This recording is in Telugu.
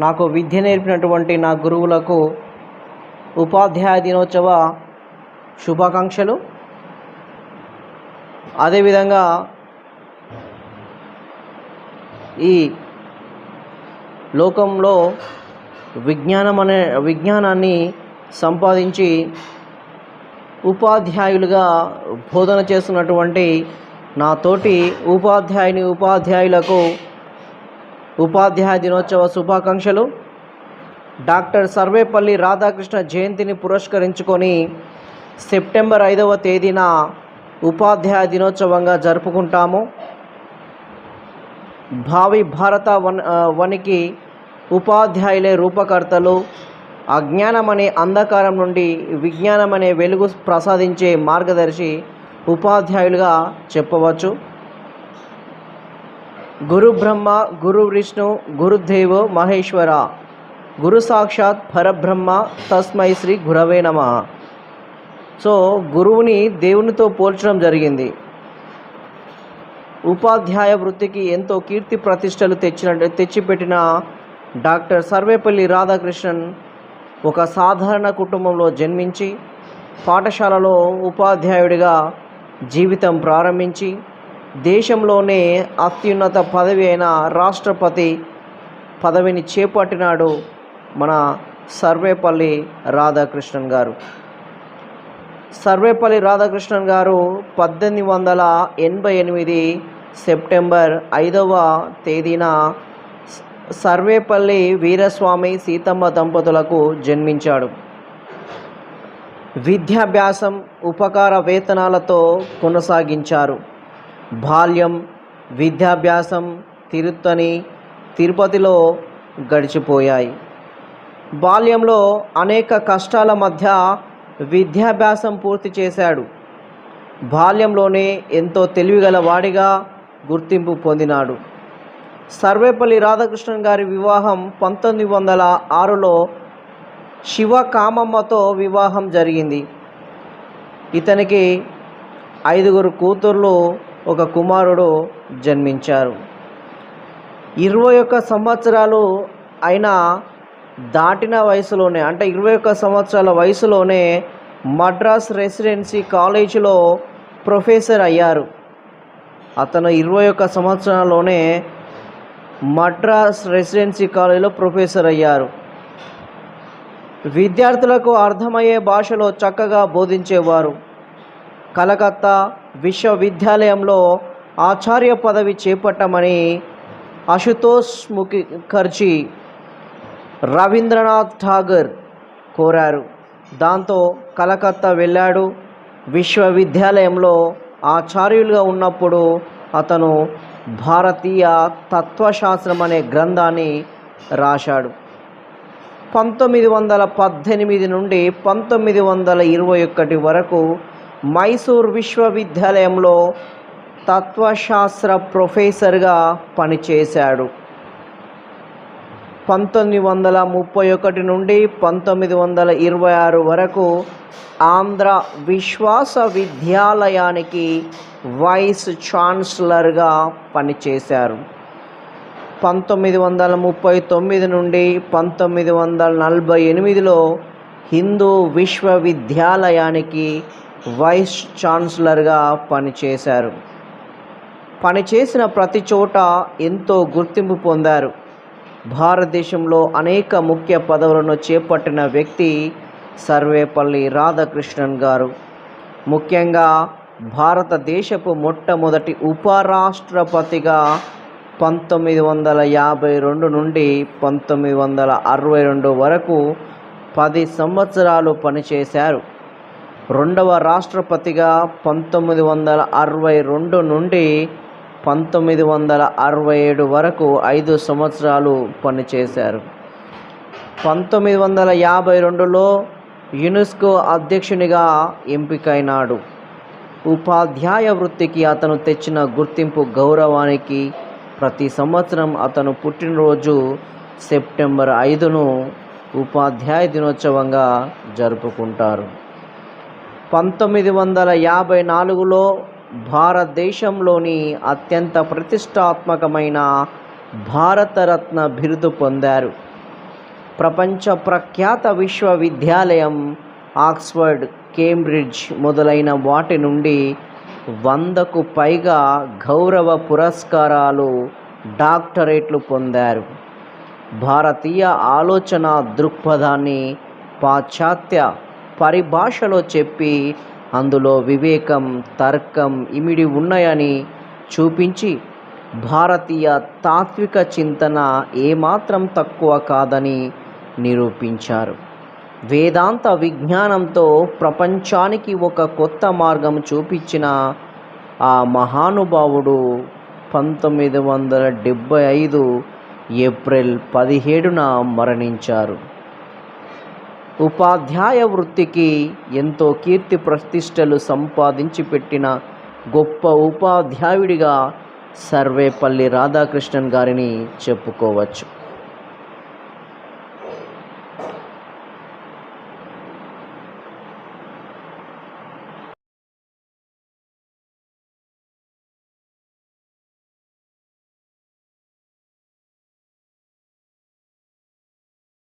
నాకు విద్య నేర్పినటువంటి నా గురువులకు ఉపాధ్యాయ దినోత్సవ శుభాకాంక్షలు. అదేవిధంగా ఈ లోకంలో విజ్ఞానాన్ని సంపాదించి ఉపాధ్యాయులుగా బోధన చేస్తున్నటువంటి నా తోటి ఉపాధ్యాయులకు ఉపాధ్యాయ దినోత్సవ శుభాకాంక్షలు. డాక్టర్ సర్వేపల్లి రాధాకృష్ణ జయంతిని పురస్కరించుకొని సెప్టెంబర్ 5వ తేదీన ఉపాధ్యాయ దినోత్సవంగా జరుపుకుంటాము. భావి భారత వనికి ఉపాధ్యాయులే రూపకర్తలు. అజ్ఞానమనే అంధకారం నుండి విజ్ఞానమనే వెలుగు ప్రసాదించే మార్గదర్శి ఉపాధ్యాయులుగా చెప్పవచ్చు. గురు బ్రహ్మ గురు విష్ణు గురుదేవో మహేశ్వర, గురు సాక్షాత్ పరబ్రహ్మ తస్మై శ్రీ గురవే నమః. సో గురువుని దేవునితో పోల్చడం జరిగింది. ఉపాధ్యాయ వృత్తికి ఎంతో కీర్తి ప్రతిష్టలు తెచ్చిపెట్టిన డాక్టర్ సర్వేపల్లి రాధాకృష్ణన్ ఒక సాధారణ కుటుంబంలో జన్మించి పాఠశాలలో ఉపాధ్యాయుడిగా జీవితం ప్రారంభించి దేశంలోనే అత్యున్నత పదవి అయిన రాష్ట్రపతి పదవిని చేపట్టినాడు మన సర్వేపల్లి రాధాకృష్ణన్ గారు. సర్వేపల్లి రాధాకృష్ణన్ గారు 1888 సెప్టెంబర్ 5వ తేదీన సర్వేపల్లి వీరస్వామి సీతమ్మ దంపతులకు జన్మించాడు. విద్యాభ్యాసం ఉపకార వేతనాలతో కొనసాగించారు. బాల్యం విద్యాభ్యాసం తిరుపతిలో గడిచిపోయాయి. బాల్యంలో అనేక కష్టాల మధ్య విద్యాభ్యాసం పూర్తి చేశాడు. బాల్యంలోనే ఎంతో తెలివిగల వాడిగా గుర్తింపు పొందినాడు. సర్వేపల్లి రాధాకృష్ణన్ గారి వివాహం 1906లో శివకామమ్మతో వివాహం జరిగింది. ఇతనికి 5 కూతుర్లు, 1 కుమారుడు జన్మించారు. 21 సంవత్సరాలు అయినా దాటిన వయసులోనే, అంటే 21 సంవత్సరాల వయసులోనే మద్రాస్ రెసిడెన్సీ కాలేజీలో ప్రొఫెసర్ అయ్యారు. అతను 21 సంవత్సరాల్లోనే మద్రాస్ రెసిడెన్సీ కాలేజీలో ప్రొఫెసర్ అయ్యారు. విద్యార్థులకు అర్థమయ్యే భాషలో చక్కగా బోధించేవారు. కలకత్తా విశ్వవిద్యాలయంలో ఆచార్య పదవి చేపట్టమని అశుతోష్ ముఖర్జీ, రవీంద్రనాథ్ ఠాగూర్ కోరారు. దాంతో కలకత్తా వెళ్ళాడు. విశ్వవిద్యాలయంలో ఆచార్యులుగా ఉన్నప్పుడు అతను భారతీయ తత్వశాస్త్రం అనే గ్రంథాన్ని రాశాడు. 1918 నుండి 1921 వరకు మైసూర్ విశ్వవిద్యాలయంలో తత్వశాస్త్ర ప్రొఫెసర్గా పనిచేశాడు. 1931 నుండి 1926 వరకు ఆంధ్ర విశ్వవిద్యాలయానికి వైస్ ఛాన్సలర్గా పనిచేశారు. 1939 నుండి 1948లో హిందూ విశ్వవిద్యాలయానికి వైస్ ఛాన్సలర్గా పనిచేశారు. పనిచేసిన ప్రతి చోట ఎంతో గుర్తింపు పొందారు. భారతదేశంలో అనేక ముఖ్య పదవులను చేపట్టిన వ్యక్తి సర్వేపల్లి రాధాకృష్ణన్ గారు. ముఖ్యంగా భారతదేశపు మొట్టమొదటి ఉపరాష్ట్రపతిగా 1952 నుండి 1962 వరకు 10 సంవత్సరాలు పనిచేశారు. రెండవ రాష్ట్రపతిగా 1962 నుండి 1967 వరకు 5 సంవత్సరాలు పనిచేశారు. 1952లో యునెస్కో అధ్యక్షునిగా ఎంపికైనాడు. ఉపాధ్యాయ వృత్తికి అతను తెచ్చిన గుర్తింపు గౌరవానికి ప్రతి సంవత్సరం అతను పుట్టినరోజు సెప్టెంబర్ 5ను ఉపాధ్యాయ దినోత్సవంగా జరుపుకుంటారు. 1954లో భారతదేశంలోని అత్యంత ప్రతిష్టాత్మకమైన భారతరత్న బిరుదు పొందారు. ప్రపంచ ప్రఖ్యాత విశ్వవిద్యాలయం ఆక్స్ఫర్డ్, కేంబ్రిడ్జ్ మొదలైన వాటి నుండి 100కు పైగా గౌరవ పురస్కారాలు, డాక్టరేట్లు పొందారు. భారతీయ ఆలోచన దృక్పథాన్ని పాశ్చాత్య పరిభాషలో చెప్పి అందులో వివేకం, తర్కం ఇమిడి ఉన్నాయని చూపించి భారతీయ తాత్విక చింతన ఏమాత్రం తక్కువ కాదని నిరూపించారు. వేదాంత విజ్ఞానంతో ప్రపంచానికి ఒక కొత్త మార్గం చూపించిన ఆ మహానుభావుడు 1975 ఏప్రిల్ 17న మరణించారు. ఉపాధ్యాయ వృత్తికి ఎంతో కీర్తి ప్రతిష్టలు సంపాదించి పెట్టిన గొప్ప ఉపాధ్యాయుడిగా సర్వేపల్లి రాధాకృష్ణన్ గారిని చెప్పుకోవచ్చు.